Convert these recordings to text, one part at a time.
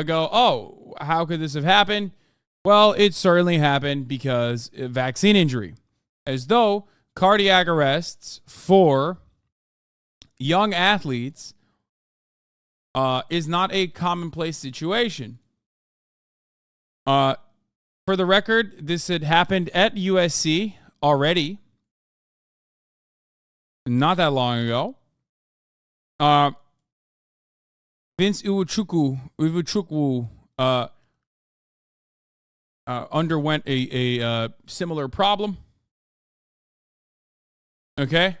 go, oh, how could this have happened? Well, it certainly happened because of vaccine injury. As though cardiac arrests for young athletes is not a commonplace situation. For the record, this had happened at USC already, not that long ago. Vince Iwuchukwu underwent a similar problem. Okay?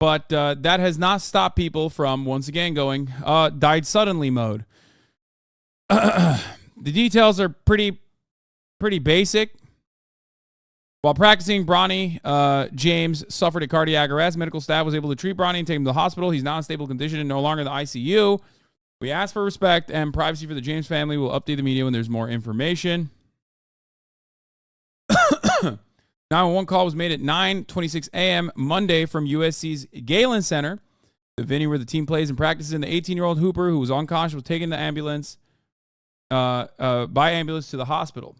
But that has not stopped people from, once again, going, died suddenly mode. The details are pretty basic. While practicing, Bronny James suffered a cardiac arrest. Medical staff was able to treat Bronny and take him to the hospital. He's now in stable condition and no longer in the ICU. We ask for respect and privacy for the James family. We'll update the media when there's more information. 911 call was made at 9:26 a.m. Monday from USC's Galen Center, the venue where the team plays and practices. And the 18-year-old hooper who was unconscious was taken to ambulance by ambulance to the hospital.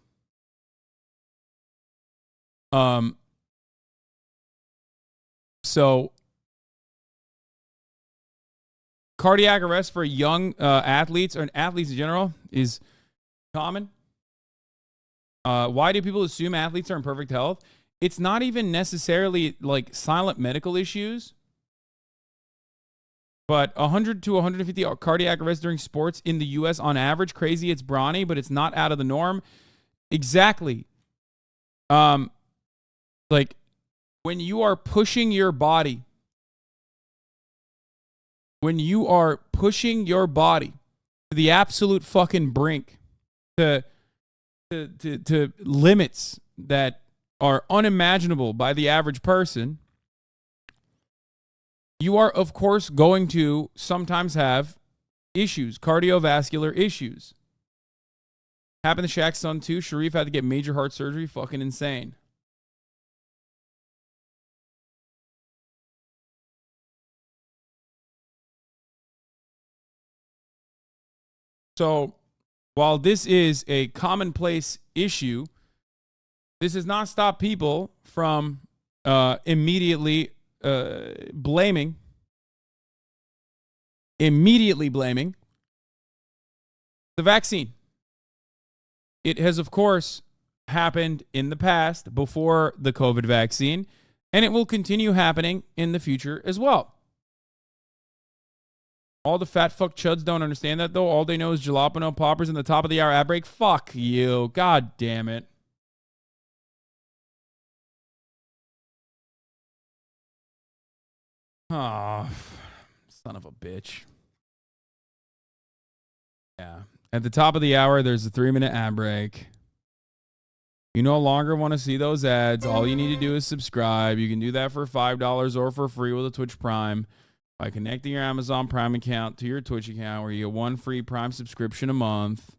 So cardiac arrest for young athletes or athletes in general is common. Why do people assume athletes are in perfect health? It's not even necessarily like silent medical issues, but 100 to 150 cardiac arrests during sports in the U.S. on average. Crazy, it's Bronny, but it's not out of the norm. Exactly. Like when you are pushing your body, to the absolute fucking brink, to limits that are unimaginable by the average person, you are, of course, going to sometimes have issues, cardiovascular issues. Happened to Shaq's son, too. Sharif had to get major heart surgery. Fucking insane. So, while this is a commonplace issue, this does not stop people from immediately blaming the vaccine. It has, of course, happened in the past before the COVID vaccine, and it will continue happening in the future as well. All the fat fuck chuds don't understand that, though. All they know is jalapeno poppers in the top of the hour ad break. Fuck you. God damn it. Oh, son of a bitch. Yeah. At the top of the hour, there's a 3-minute ad break. You no longer want to see those ads. All you need to do is subscribe. You can do that for $5 or for free with a Twitch Prime by connecting your Amazon Prime account to your Twitch account, where you get one free Prime subscription a month.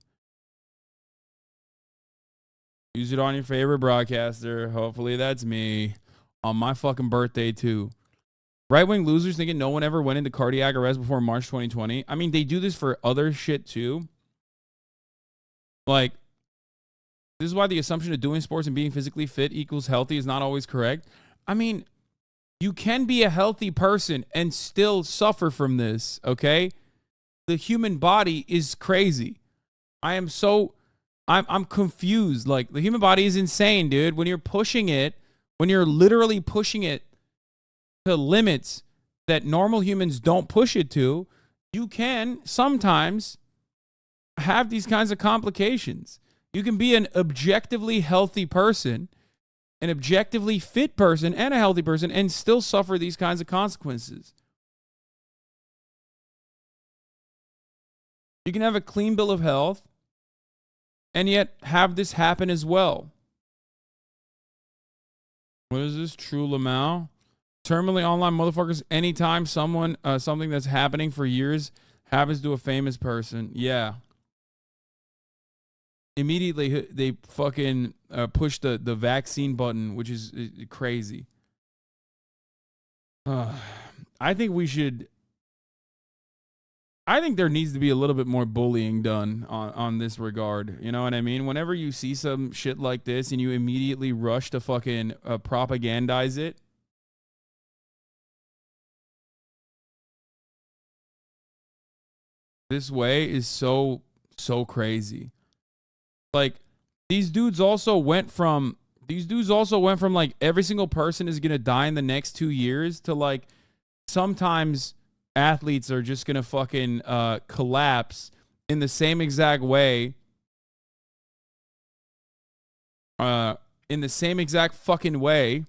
Use it on your favorite broadcaster. Hopefully that's me. On my fucking birthday, too. Right-wing losers thinking no one ever went into cardiac arrest before March 2020. I mean, they do this for other shit, too. Like, this is why the assumption of doing sports and being physically fit equals healthy is not always correct. I mean, you can be a healthy person and still suffer from this, okay? The human body is crazy. I'm confused. Like, the human body is insane, dude. When you're literally pushing it to limits that normal humans don't push it to, you can sometimes have these kinds of complications. You can be an objectively healthy person, an objectively fit person, and a healthy person, and still suffer these kinds of consequences. You can have a clean bill of health and yet have this happen as well. What is this? True Lamau? Terminally online motherfuckers, anytime something that's happening for years happens to a famous person. Yeah. Immediately they fucking push the vaccine button, which is crazy. I think we should I think there needs to be a little bit more bullying done on this regard. You know what I mean? Whenever you see some shit like this and you immediately rush to fucking propagandize it. This way is so crazy. Like, these dudes also went from like every single person is going to die in the next 2 years to like sometimes athletes are just going to fucking collapse in the same exact way. In the same exact fucking way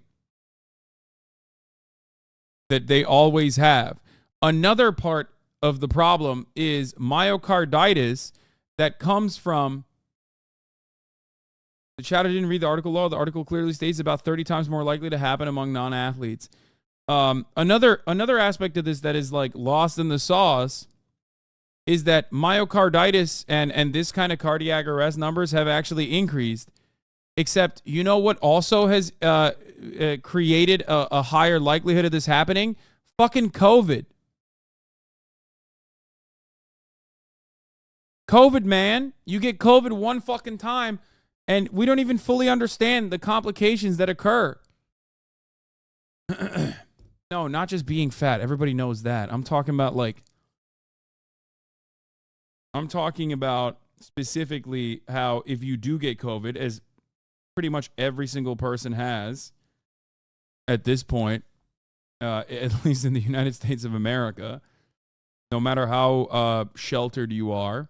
that they always have. Another part of the problem is myocarditis that comes from the chatter. Didn't read the article law. The article clearly states about 30 times more likely to happen among non-athletes. Another aspect of this that is like lost in the sauce is that myocarditis and this kind of cardiac arrest numbers have actually increased. Except, you know what also has created a higher likelihood of this happening? Fucking COVID. COVID, man. You get COVID one fucking time, and we don't even fully understand the complications that occur. No, not just being fat. Everybody knows that. I'm talking about specifically how if you do get COVID, as pretty much every single person has at this point, at least in the United States of America, no matter how sheltered you are.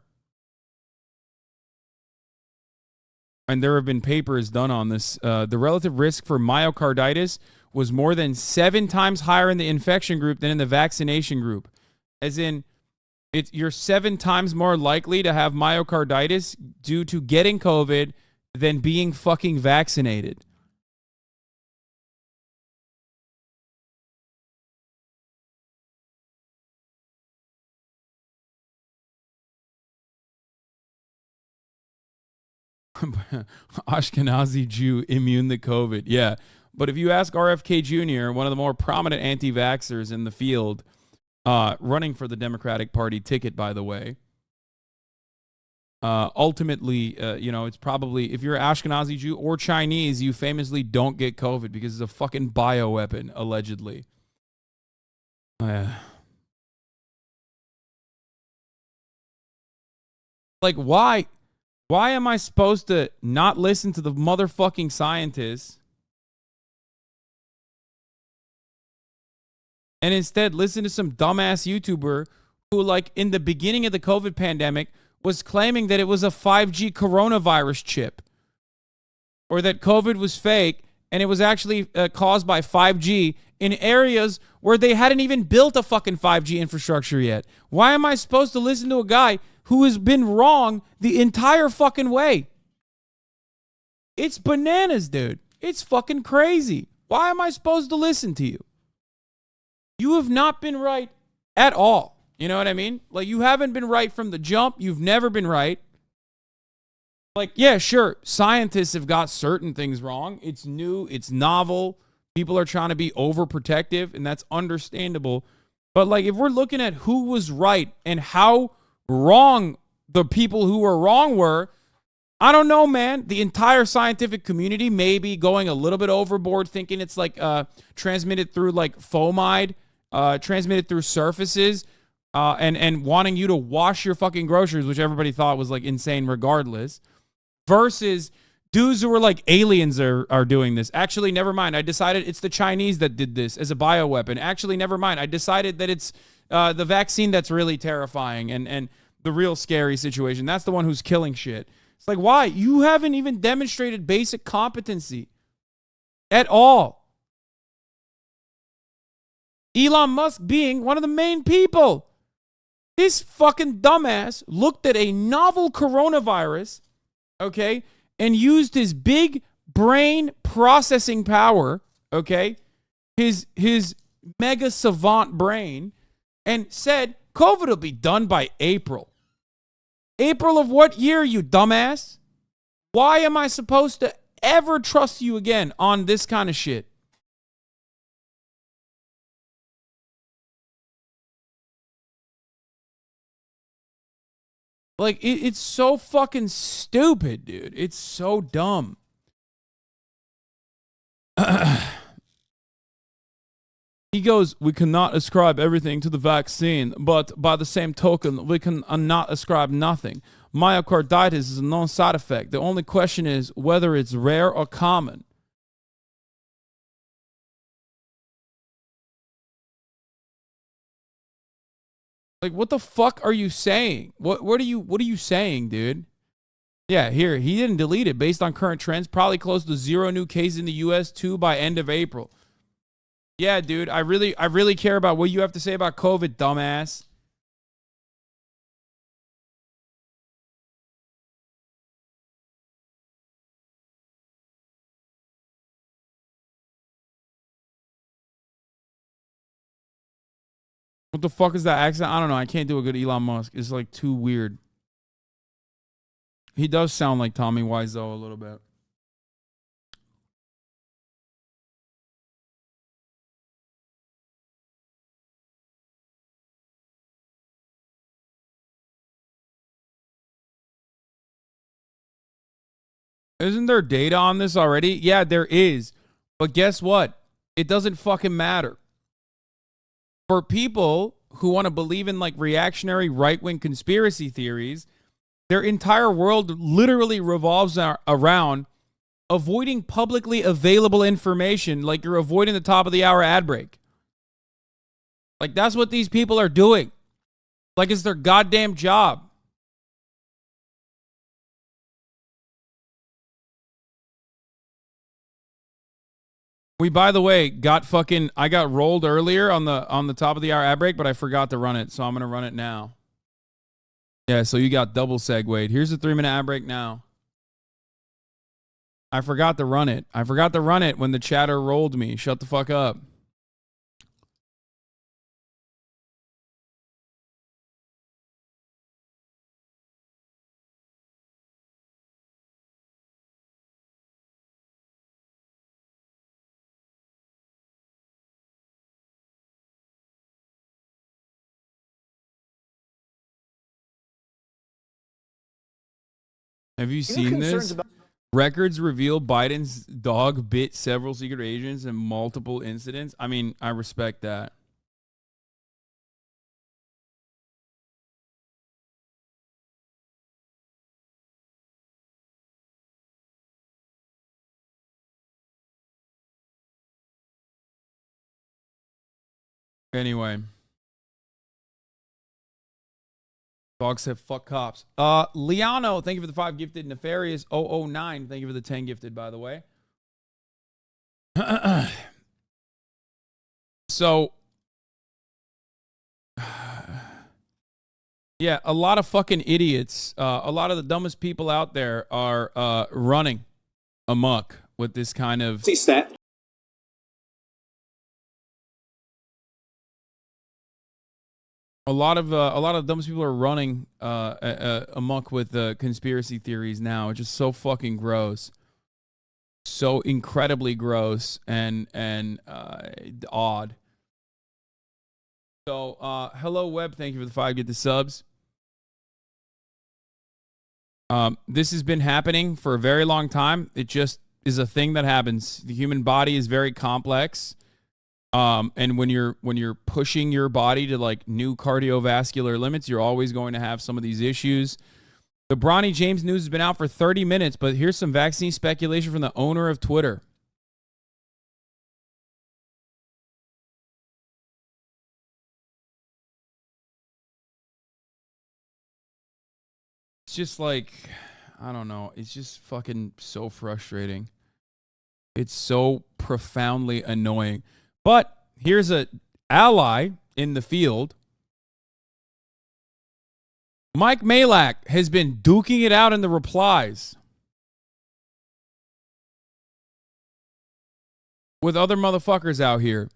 And there have been papers done on this. The relative risk for myocarditis was more than 7 times higher in the infection group than in the vaccination group. As in, you're 7 times more likely to have myocarditis due to getting COVID than being fucking vaccinated. Ashkenazi Jew immune to COVID. Yeah. But if you ask RFK Jr., one of the more prominent anti-vaxxers in the field, running for the Democratic Party ticket, by the way, ultimately, it's probably, if you're Ashkenazi Jew or Chinese, you famously don't get COVID because it's a fucking bioweapon, allegedly. Like, why am I supposed to not listen to the motherfucking scientists and instead listen to some dumbass YouTuber who, like, in the beginning of the COVID pandemic was claiming that it was a 5G coronavirus chip, or that COVID was fake and it was actually caused by 5G in areas where they hadn't even built a fucking 5G infrastructure yet? Why am I supposed to listen to a guy who has been wrong the entire fucking way? It's bananas, dude. It's fucking crazy. Why am I supposed to listen to you? You have not been right at all. You know what I mean? Like, you haven't been right from the jump. You've never been right. Like, yeah, sure, scientists have got certain things wrong. It's new. It's novel. People are trying to be overprotective, and that's understandable. But, like, if we're looking at who was right and how wrong the people who were wrong were, I don't know, man. The entire scientific community may be going a little bit overboard, thinking it's like transmitted through like fomide, transmitted through surfaces, and wanting you to wash your fucking groceries, which everybody thought was like insane regardless, versus dudes who were like, aliens are doing this. Actually, never mind. I decided it's the Chinese that did this as a bioweapon. Actually, never mind. I decided that it's the vaccine that's really terrifying and the real scary situation. That's the one who's killing shit. It's like, why? You haven't even demonstrated basic competency at all. Elon Musk being one of the main people. This fucking dumbass looked at a novel coronavirus, okay, and used his big brain processing power, okay, his mega savant brain, and said, COVID will be done by April. April of what year, you dumbass? Why am I supposed to ever trust you again on this kind of shit? Like, it's so fucking stupid, dude. It's so dumb. He goes, we cannot ascribe everything to the vaccine, but by the same token, we can not ascribe nothing. Myocarditis is a known side effect. The only question is whether it's rare or common. Like, what the fuck are you saying? What are you saying, dude? Yeah, here, he didn't delete it. Based on current trends, probably close to 0 new cases in the US too by end of April. Yeah, dude, I really care about what you have to say about COVID, dumbass. What the fuck is that accent? I don't know. I can't do a good Elon Musk. It's like too weird. He does sound like Tommy Wiseau a little bit. Isn't there data on this already? Yeah, there is. But guess what? It doesn't fucking matter. For people who want to believe in like reactionary right-wing conspiracy theories, their entire world literally revolves around avoiding publicly available information like you're avoiding the top of the hour ad break. Like, that's what these people are doing. Like, it's their goddamn job. We, by the way, I got rolled earlier on the top of the hour ad break, but I forgot to run it, so I'm going to run it now. Yeah, so you got double segued. Here's the 3-minute ad break now. I forgot to run it. I forgot to run it when the chatter rolled me. Shut the fuck up. Have you seen this? Records reveal Biden's dog bit several secret agents in multiple incidents. I mean, I respect that. Anyway. Dog said, fuck cops. Liano, thank you for the 5 gifted. Nefarious 009, thank you for the 10 gifted, by the way. So, yeah, a lot of fucking idiots, a lot of the dumbest people out there are running amok with this kind of... See stat. A lot of the dumbest people are running amok with conspiracy theories now. It's just so fucking gross, so incredibly gross and odd. So, hello web, thank you for the 5 get the subs. This has been happening for a very long time. It just is a thing that happens. The human body is very complex. And when you're pushing your body to like new cardiovascular limits, you're always going to have some of these issues. The Bronny James news has been out for 30 minutes, but here's some vaccine speculation from the owner of Twitter. It's just like, I don't know. It's just fucking so frustrating. It's so profoundly annoying. But here's an ally in the field. Mike Malak has been duking it out in the replies with other motherfuckers out here.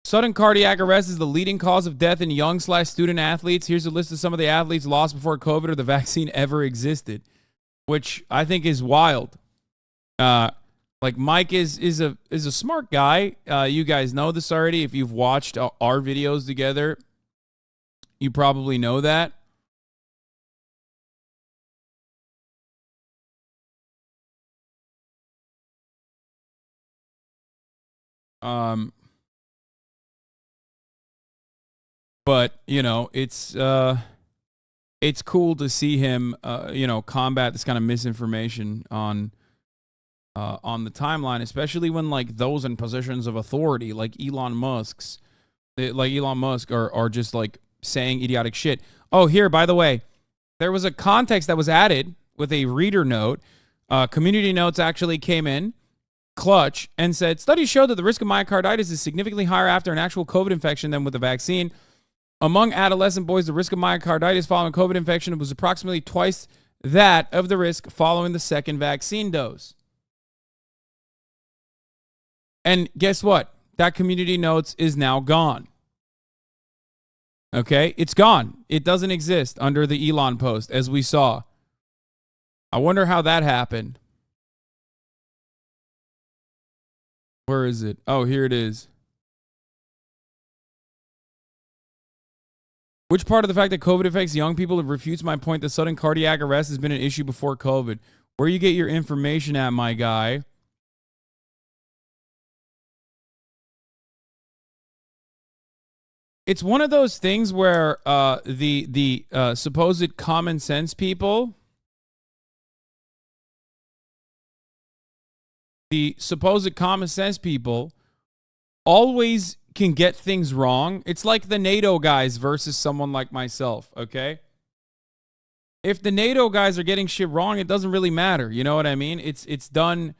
Sudden cardiac arrest is the leading cause of death in young/student athletes. Here's a list of some of the athletes lost before COVID or the vaccine ever existed, which I think is wild. Like Mike is a smart guy. You guys know this already. If you've watched our videos together, you probably know that. But it's cool to see him, combat this kind of misinformation on the timeline, especially when like those in positions of authority, like Elon Musk, are just like saying idiotic shit. Oh, here, by the way, there was a context that was added with a reader note. Community notes actually came in clutch and said, studies show that the risk of myocarditis is significantly higher after an actual COVID infection than with the vaccine. Among adolescent boys, the risk of myocarditis following COVID infection was approximately twice that of the risk following the second vaccine dose. And guess what? That community notes is now gone. Okay? It's gone. It doesn't exist under the Elon post, as we saw. I wonder how that happened. Where is it? Oh, here it is. Which part of the fact that COVID affects young people refutes my point that sudden cardiac arrest has been an issue before COVID? Where you get your information at, my guy? It's one of those things where the supposed common sense people, always can get things wrong. It's like the NATO guys versus someone like myself, okay? If the NATO guys are getting shit wrong, it doesn't really matter. You know what I mean? It's done.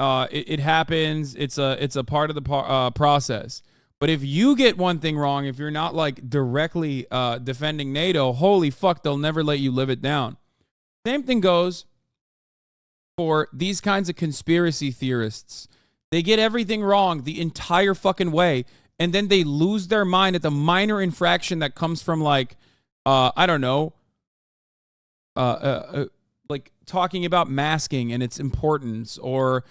It happens. It's a part of the process. But if you get one thing wrong, if you're not like directly defending NATO, holy fuck, they'll never let you live it down. Same thing goes for these kinds of conspiracy theorists. They get everything wrong the entire fucking way, and then they lose their mind at the minor infraction that comes from like, I don't know, like talking about masking and its importance, or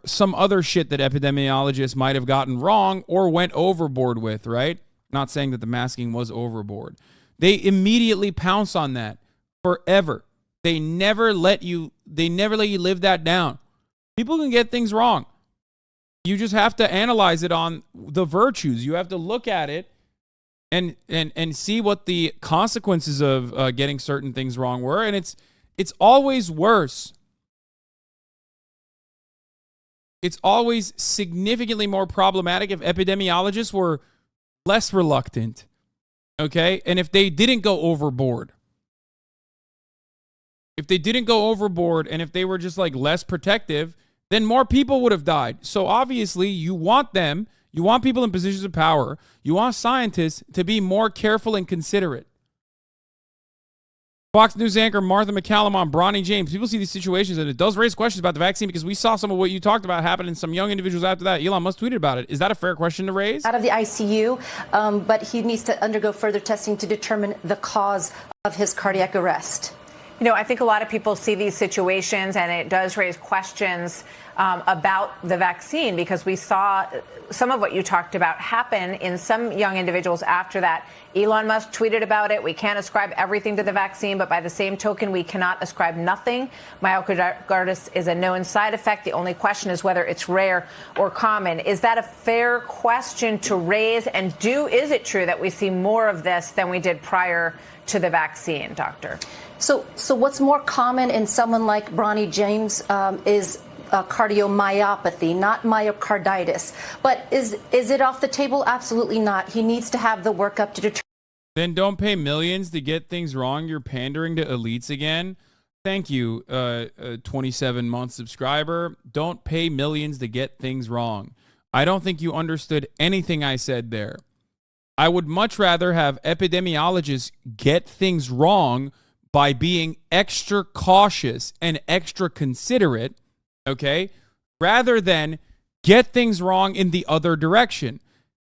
some other shit that epidemiologists might have gotten wrong or went overboard with, right? Not saying that the masking was overboard. They immediately pounce on that forever. They never let you live that down. People can get things wrong. You just have to analyze it on the virtues. You have to look at it and see what the consequences of getting certain things wrong were. And it's always worse. It's always significantly more problematic if epidemiologists were less reluctant, okay? And if they didn't go overboard. If they didn't go overboard and if they were just like less protective, then more people would have died. So obviously you want people in positions of power, you want scientists to be more careful and considerate. Fox News anchor Martha McCallum on Bronny James. People see these situations and it does raise questions about the vaccine because we saw some of what you talked about happen in some young individuals after that. Elon Musk tweeted about it. Is that a fair question to raise? Out of the ICU, but he needs to undergo further testing to determine the cause of his cardiac arrest. You know, I think a lot of people see these situations and it does raise questions about the vaccine, because we saw some of what you talked about happen in some young individuals after that. Elon Musk tweeted about it. We can't ascribe everything to the vaccine, but by the same token, we cannot ascribe nothing. Myocarditis is a known side effect. The only question is whether it's rare or common. Is that a fair question to raise? And is it true that we see more of this than we did prior to the vaccine, doctor? So what's more common in someone like Bronny James is cardiomyopathy, not myocarditis. But is it off the table? Absolutely not. He needs to have the workup to determine. Then don't pay millions to get things wrong. You're pandering to elites again. Thank you, 27-month subscriber. Don't pay millions to get things wrong. I don't think you understood anything I said there. I would much rather have epidemiologists get things wrong by being extra cautious and extra considerate, okay, rather than get things wrong in the other direction.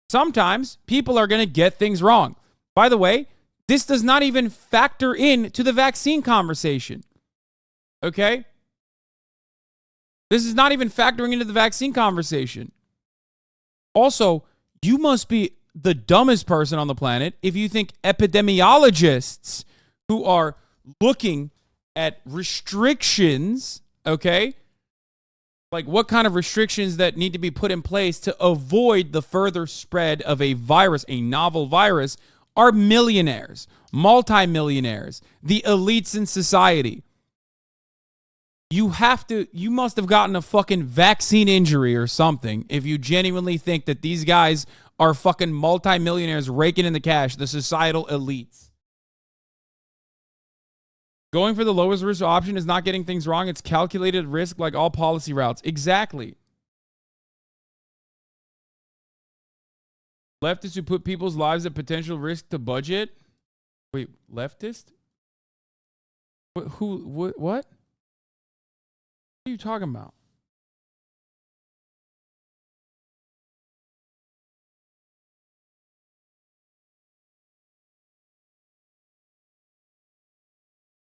Sometimes people are going to get things wrong. By the way, this does not even factor into the vaccine conversation, okay? This is not even factoring into the vaccine conversation. Also, you must be the dumbest person on the planet if you think epidemiologists who are looking at restrictions, okay, Like, what kind of restrictions that need to be put in place to avoid the further spread of a virus, a novel virus, are millionaires, multimillionaires, the elites in society. You must have gotten a fucking vaccine injury or something if you genuinely think that these guys are fucking multimillionaires raking in the cash, the societal elites. Going for the lowest risk option is not getting things wrong. It's calculated risk like all policy routes. Exactly. Leftists who put people's lives at potential risk to budget. Wait, leftist? What? What are you talking about?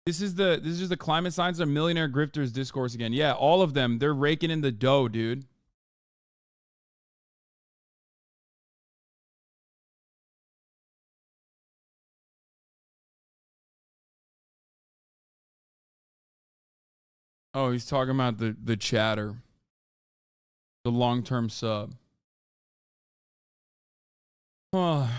This is just the climate science or millionaire grifters discourse again. Yeah, all of them. They're raking in the dough, dude. Oh, he's talking about the chatter. The long-term sub. Oh.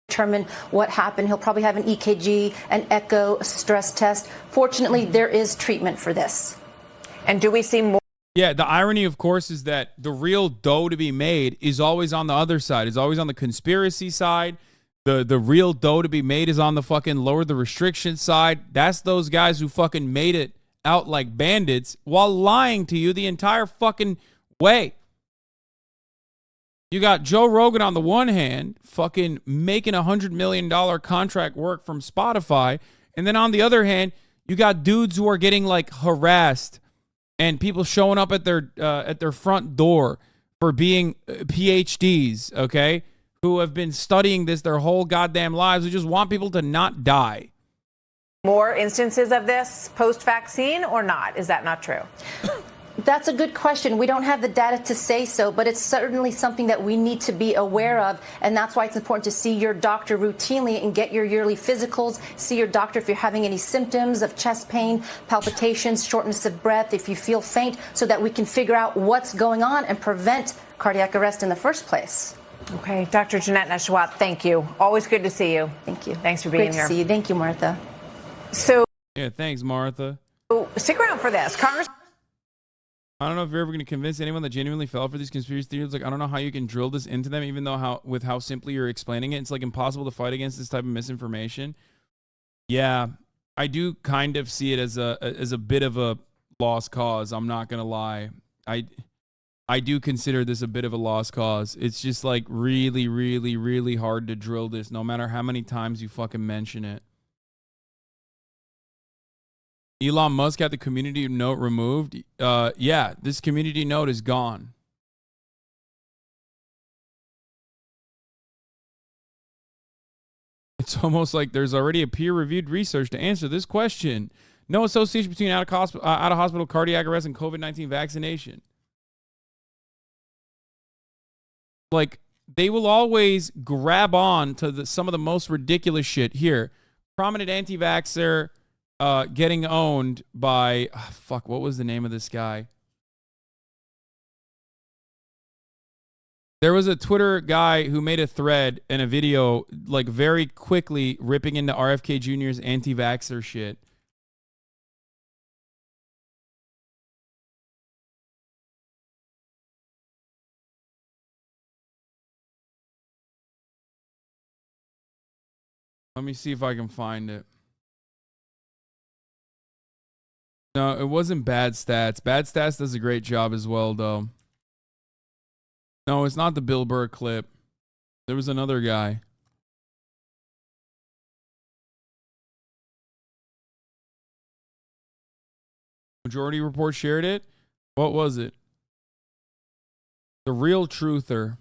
Determine what happened. He'll probably have an EKG, an echo, stress test. Fortunately, there is treatment for this. And do we see more? Yeah, the irony, of course, is that the real dough to be made is always on the other side. It's always on the conspiracy side. The real dough to be made is on the fucking lower the restriction side. That's those guys who fucking made it out like bandits while lying to you the entire fucking way. You got Joe Rogan on the one hand, fucking making $100 million contract work from Spotify. And then on the other hand, you got dudes who are getting like harassed and people showing up at their front door for being PhDs, okay, who have been studying this their whole goddamn lives, who just want people to not die. More instances of this post-vaccine or not? Is that not true? That's a good question. We don't have the data to say so, but it's certainly something that we need to be aware of. And that's why it's important to see your doctor routinely and get your yearly physicals. See your doctor if you're having any symptoms of chest pain, palpitations, shortness of breath, if you feel faint, so that we can figure out what's going on and prevent cardiac arrest in the first place. Okay. Dr. Jeanette Neshawat, thank you. Always good to see you. Thank you. Thanks for being here. Great to see you. Thank you, Martha. So, yeah, thanks, Martha. Stick around for this. I don't know if you're ever going to convince anyone that genuinely fell for these conspiracy theories. Like, I don't know how you can drill this into them, even though with how simply you're explaining it, it's like impossible to fight against this type of misinformation. Yeah, I do kind of see it as a bit of a lost cause. I'm not going to lie. I do consider this a bit of a lost cause. It's just like really, really, really hard to drill this, no matter how many times you fucking mention it. Elon Musk had the community note removed. Yeah, this community note is gone. It's almost like there's already a peer-reviewed research to answer this question. No association between out-of-hospital cardiac arrest and COVID-19 vaccination. Like, they will always grab on to some of the most ridiculous shit. Here, prominent anti-vaxxer getting owned by, what was the name of this guy? There was a Twitter guy who made a thread and a video, like, very quickly ripping into RFK Jr.'s anti-vaxxer shit. Let me see if I can find it. No, it wasn't Bad Stats. Bad Stats does a great job as well, though. No, it's not the Bill Burr clip. There was another guy. Majority Report shared it. What was it? The Real Truther.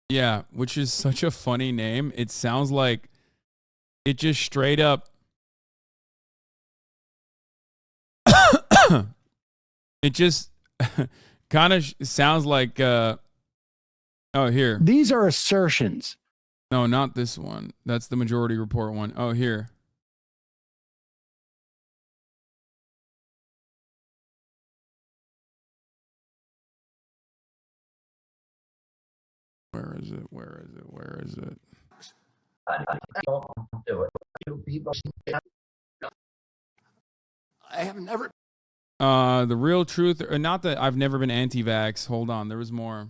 Yeah, which is such a funny name. It sounds like it just straight up. It just kind of sounds like, oh, here. These are assertions. No, not this one. That's the Majority Report one. Oh, here. Where is it? Where is it? Where is it? I have never. The real truth, or not that I've never been anti-vax. Hold on, there was more.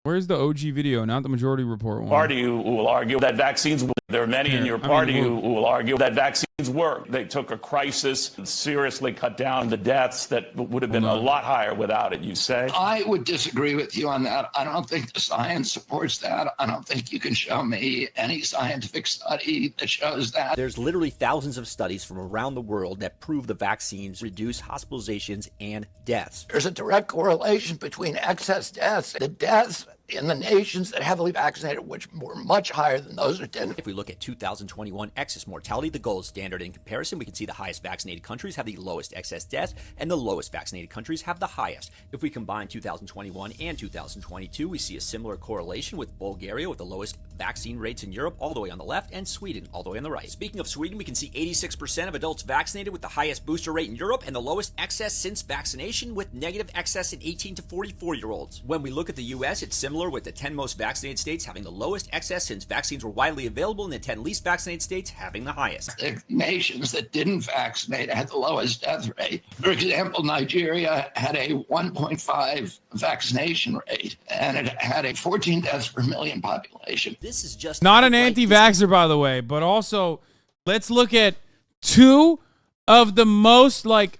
Where's the OG video, not the Majority Report one? Party who will argue that vaccines. There are many in your party who will argue that vaccines work. They took a crisis and seriously cut down the deaths that would have been a lot higher without it, you say? I would disagree with you on that. I don't think the science supports that. I don't think you can show me any scientific study that shows that. There's literally thousands of studies from around the world that prove the vaccines reduce hospitalizations and deaths. There's a direct correlation between excess deaths. The deaths in the nations that heavily vaccinated, which were much higher than those who didn't. If we look at 2021 excess mortality, the gold standard in comparison, we can see the highest vaccinated countries have the lowest excess deaths and the lowest vaccinated countries have the highest. If we combine 2021 and 2022, we see a similar correlation with Bulgaria with the lowest vaccine rates in Europe all the way on the left and Sweden all the way on the right. Speaking of Sweden, we can see 86% of adults vaccinated with the highest booster rate in Europe and the lowest excess since vaccination with negative excess in 18 to 44-year-olds. When we look at the US, it's similar with the 10 most vaccinated states having the lowest excess since vaccines were widely available and the 10 least vaccinated states having the highest. The nations that didn't vaccinate had the lowest death rate. For example, Nigeria had a 1.5 vaccination rate and it had a 14 deaths per million population. This is just not an anti-vaxxer, by the way, but also let's look at two of the most like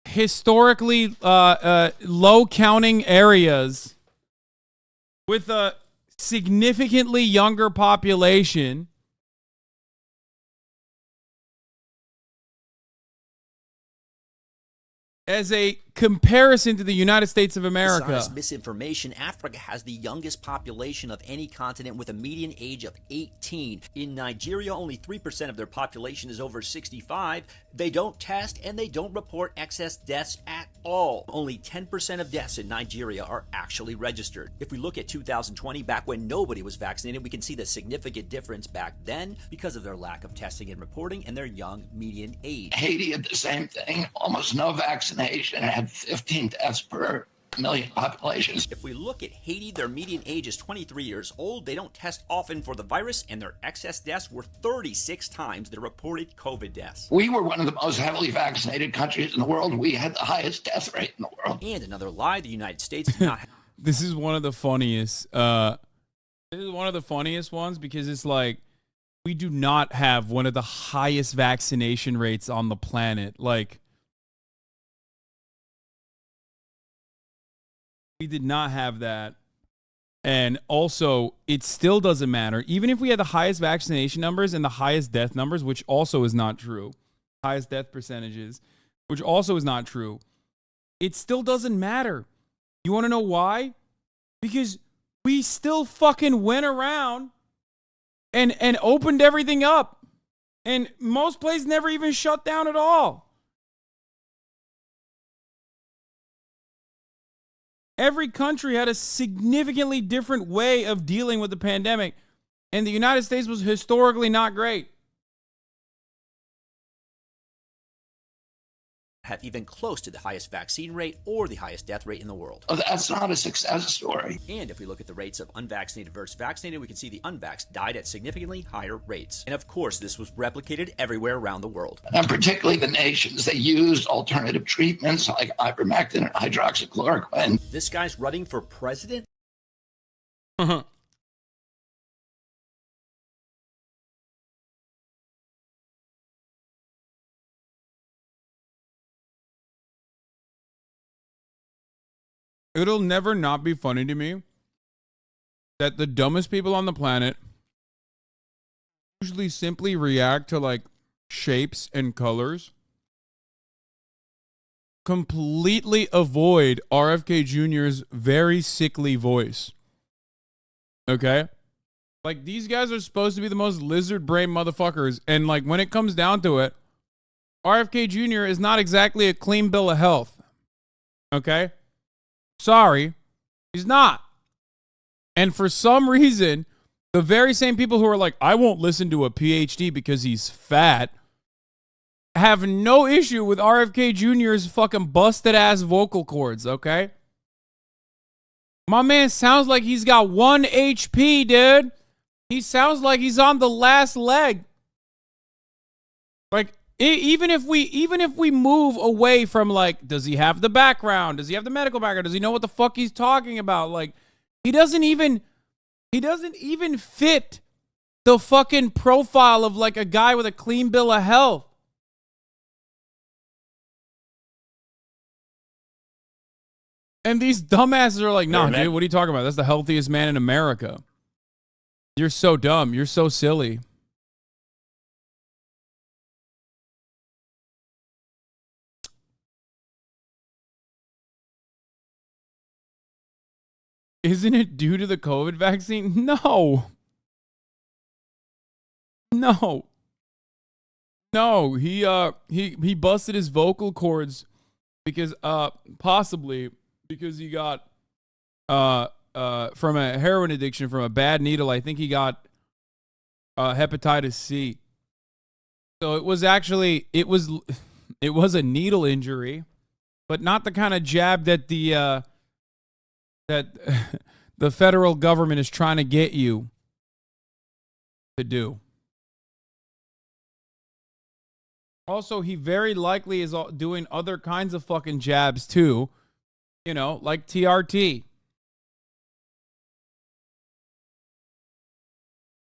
historically low counting areas with a significantly younger population. As a comparison to the United States of America. Dishonest misinformation. Africa has the youngest population of any continent with a median age of 18. In Nigeria, only 3% of their population is over 65. They don't test and they don't report excess deaths at all. Only 10% of deaths in Nigeria are actually registered. If we look at 2020, back when nobody was vaccinated, we can see the significant difference back then because of their lack of testing and reporting and their young median age. Haiti had the same thing, almost no vaccination, had 15 deaths per million populations. If we look at Haiti, their median age is 23 years old. They don't test often for the virus, and their excess deaths were 36 times the reported COVID deaths. We were one of the most heavily vaccinated countries in the world. We had the highest death rate in the world. And another lie, the United States did not have... This is one of the funniest. This is one of the funniest ones because it's like, we do not have one of the highest vaccination rates on the planet. Like, we did not have that. And also, it still doesn't matter. Even if we had the highest vaccination numbers and the highest death numbers, which also is not true, highest death percentages, which also is not true, it still doesn't matter. You want to know why? Because we still fucking went around and opened everything up. And most places never even shut down at all. Every country had a significantly different way of dealing with the pandemic, and the United States was historically not great. Have even close to the highest vaccine rate or the highest death rate in the world. Oh, that's not a success story. And if we look at the rates of unvaccinated versus vaccinated, we can see the unvaxxed died at significantly higher rates. And of course, this was replicated everywhere around the world. And particularly the nations that used alternative treatments like ivermectin and hydroxychloroquine. This guy's running for president? It'll never not be funny to me that the dumbest people on the planet usually simply react to like shapes and colors, completely avoid RFK Jr.'s very sickly voice. Okay? Like, these guys are supposed to be the most lizard brain motherfuckers. And, like, when it comes down to it, RFK Jr. is not exactly a clean bill of health. Okay? Sorry. He's not. And for some reason, the very same people who are like, I won't listen to a PhD because he's fat, have no issue with RFK Jr.'s fucking busted ass vocal cords, okay? My man sounds like he's got 1 HP, dude. He sounds like he's on the last leg. Like, even if we move away from, like, does he have the background? Does he have the medical background? Does he know what the fuck he's talking about? Like, he doesn't even fit the fucking profile of, like, a guy with a clean bill of health. And these dumbasses are like, nah, dude, what are you talking about? That's the healthiest man in America. You're so dumb. You're so silly. Isn't it due to the COVID vaccine? No. No. No, he busted his vocal cords because possibly because he got from a heroin addiction from a bad needle. I think he got hepatitis C. So it was a needle injury, but not the kind of jab that the the federal government is trying to get you to do. Also, he very likely is doing other kinds of fucking jabs too, you know, like TRT,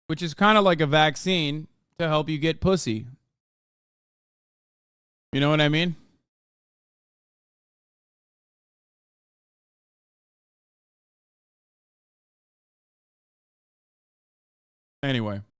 which is kind of like a vaccine to help you get pussy. You know what I mean? Anyway.